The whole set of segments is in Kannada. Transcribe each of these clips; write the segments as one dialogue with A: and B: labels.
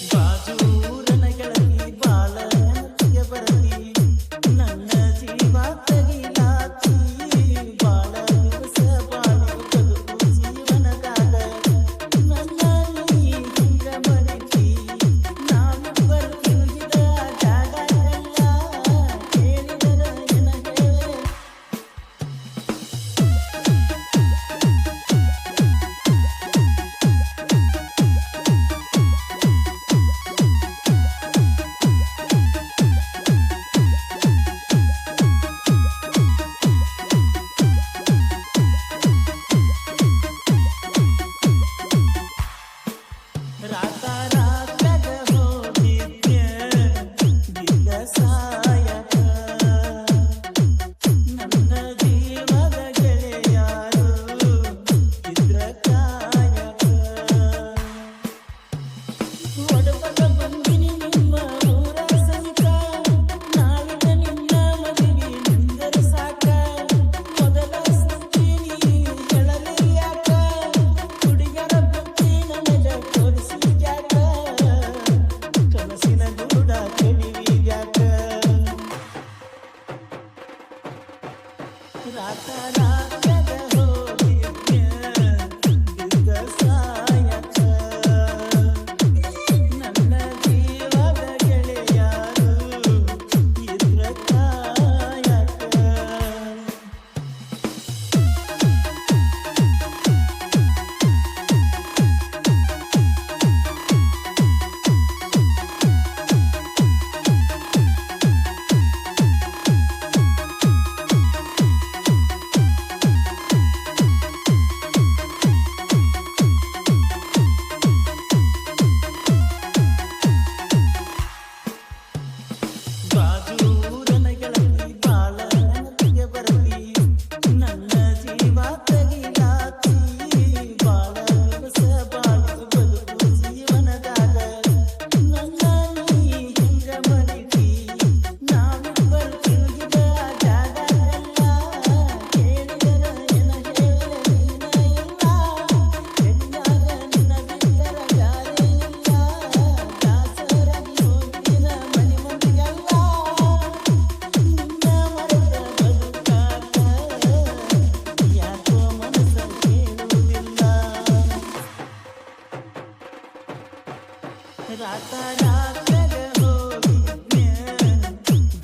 A: ಬಾಜೂರನ ಗೆಳತಿ ಬಾಳ ನೆನಪಿಗೆ ಬರತಿ ನನ್ನ ಜೀವ ತಗಿಲಾತಿ ಬಾಳ ದಿವಸ ಬಾಳಿ ಬದುಕು ಜೀವನದಾಗ ನನ್ನ ನೀ ಹಿಂಗ ಮರಿತಿ ನಾವಿಬ್ಬರು ತಿರುಗಿದ ಜಾಗಲ್ಲ ಕೇಳಿದರ ಎನ ಹೇಳೆ ರಾತ ರಾತ್ಯಾಗ ಹೋಗಿದ್ಯ ಬಿದ್ದ ಸಾಯಕ ನನ್ನ ಜೀವದ ಗೆಳೆಯಾರು ಇದ್ರ ಕಾಯಕ ಒಡಪದ ಬಂದಿನಿ ನಿಮ್ಮ ಊರ ಸನಿಕ ನಾಳಿನ ನಿನ್ನ ಮದುವೆ ನಿಂದರ ಸಾಕ ಮೊದಲ ಸುತ್ತೀನಿ ಹೇಳಲಿ ಯಾಕ ಹುಡುಗರ ಬುದ್ಧಿ ನನಗ ತೋರಿಸಿ ಯಾಕ ಕನಸಿನ ಗೂಡ ಕೆಣಿವಿ ಯಾಕ ರಾತ ರಾತ್ಯಾಗ ಹೋಗಿದ್ಯ ಬಿದ್ದ ಸಾಯಕ ನನ್ನ ಜೀವದ ಗೆಳೆಯಾರು ಇದ್ರ ಕಾಯಕ ಬಾಜೂರನ ಗೆಳತಿ ಬಾಳ ನೆನಪಿಗೆ ಬರತಿ ನನ್ನ ಜೀವ ತಗಿಲಾತಿ ಬಾಳ ದಿವಸ ಬಾಳಿ ಬದುಕು ಜೀವನದಾಗ ನನ್ನ ನೀ ಹಿಂಗ ಮರಿತಿ ನಾವಿಬ್ಬರು ತಿರುಗಿದ ಜಾಗಲ್ಲ ಕೇಳಿದರ ಎನ ಹೇಳೆ ನೀನ ಇಲ್ಲ ಹೆಣ್ಣಾಗ ನಿನ್ನ ಬಿಟ್ಟರ ಬ್ಯಾರೆ ಇಲ್ಲ ದಾಸರಾಗಿ ಹೋಗಿನ ಮನೆ ಮಂದಿಗೆಲ್ಲ ನಿನ್ನ ಮರೆತ ಬದುಕಾಕ ಯಾಕೋ ಮನಸ್ಸ ಕೇಳುವುದಿಲ್ಲ ರಾತ ರಾತ್ಯಾಗ ಹೋಗಿದ್ಯ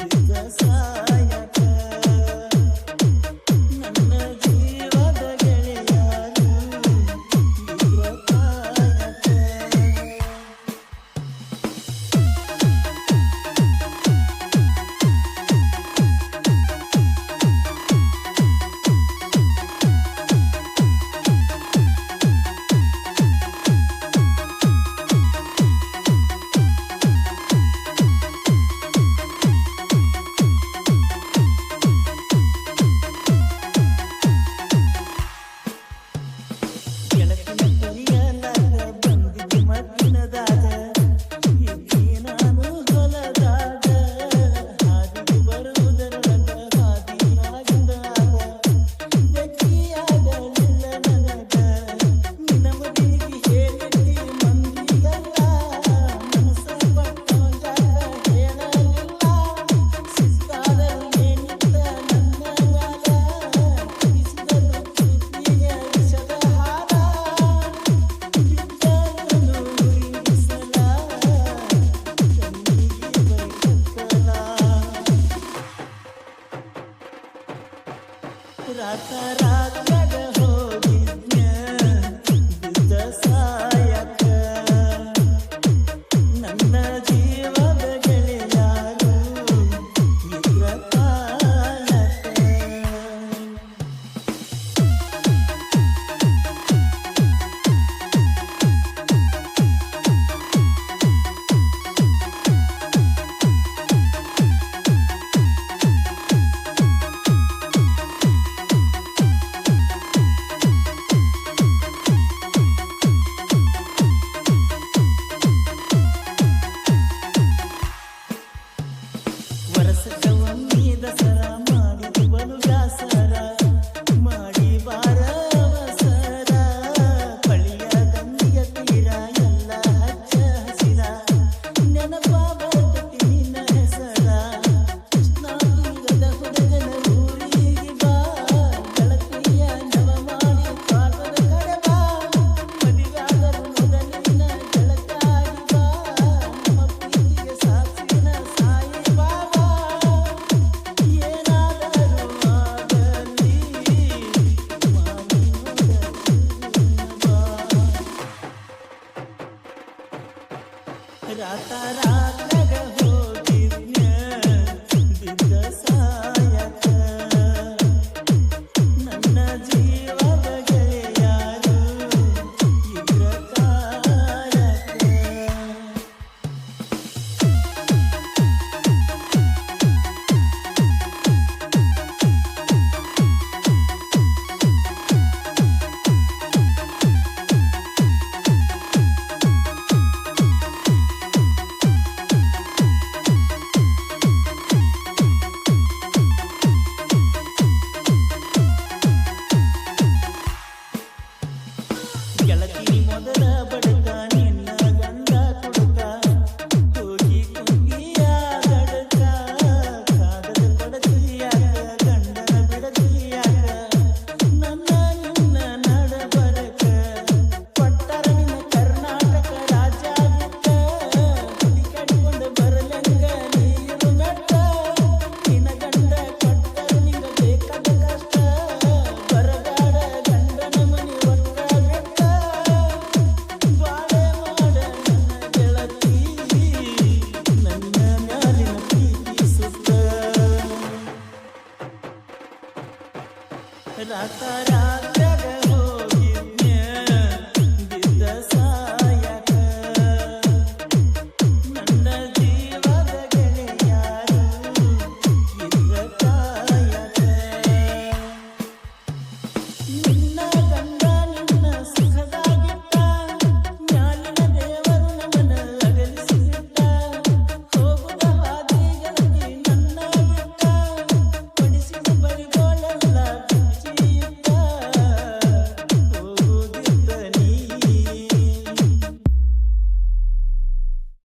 A: ಬಿದ್ದ ಸಾಯಕ ನನ್ನ ಜೀವದ ಗೆಳೆಯಾರು ಇದ್ರ ಕಾಯಕ ರಾತ ರಾತ್ರಾಗ ಹೋಗಿ